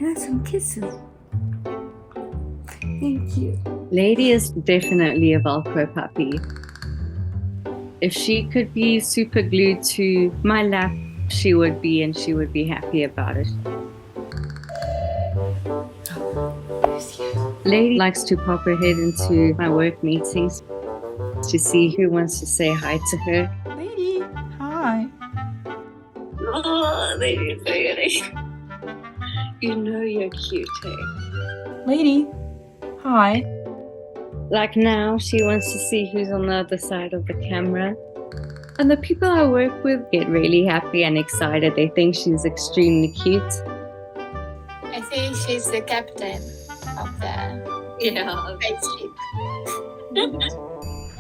have some kisses. Thank you. Lady is definitely a Velcro puppy. If she could be super glued to my lap, she would be, and she would be happy about it. Lady likes to pop her head into my work meetings to see who wants to say hi to her. Lady, hi. Oh, Lady's so good. You know you're cute, hey? Lady, hi. Like now, she wants to see who's on the other side of the camera. And the people I work with get really happy and excited. They think she's extremely cute. I think she's the captain of the spaceship.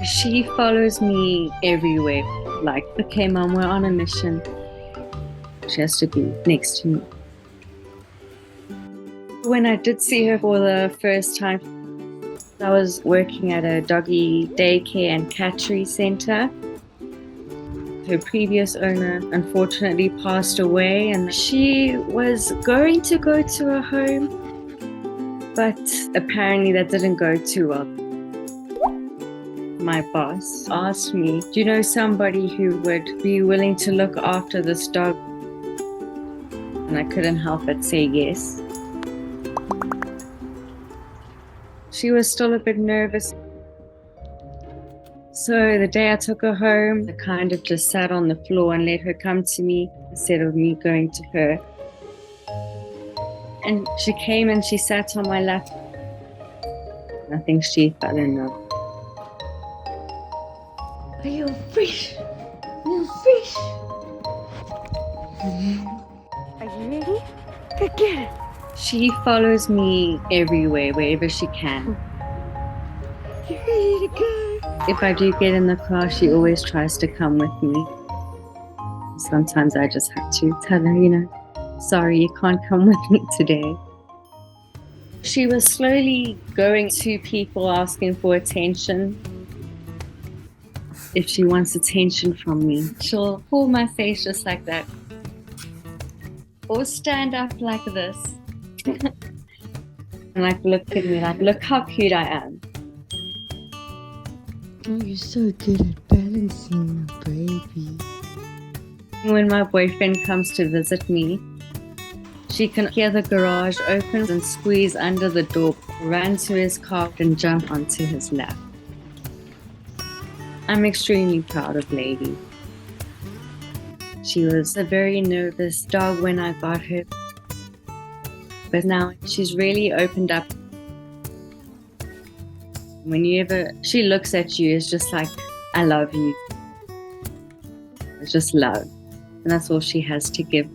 She follows me everywhere. Like, okay, Mom, we're on a mission. She has to be next to me. When I did see her for the first time, I was working at a doggy daycare and catchery center. Her previous owner unfortunately passed away, and she was going to go to a home, but apparently that didn't go too well. My boss asked me, do you know somebody who would be willing to look after this dog? And I couldn't help but say yes. She was still a bit nervous. So the day I took her home, I kind of just sat on the floor and let her come to me instead of me going to her. And she came and she sat on my lap. I think she fell in love. Are you a fish? You a fish? Are you ready? Go get it. She follows me everywhere, wherever she can. You ready to go? If I do get in the car, she always tries to come with me. Sometimes I just have to tell her, sorry, you can't come with me today. She was slowly going to people asking for attention. If she wants attention from me, she'll pull my face just like that. Or stand up like this. And look at me, look how cute I am. Oh, you're so good at balancing, baby. When my boyfriend comes to visit me, she can hear the garage open and squeeze under the door, run to his car and jump onto his lap. I'm extremely proud of Lady. She was a very nervous dog when I got her, but now she's really opened up. Whenever she looks at you, it's just like, I love you. It's just love. And that's all she has to give.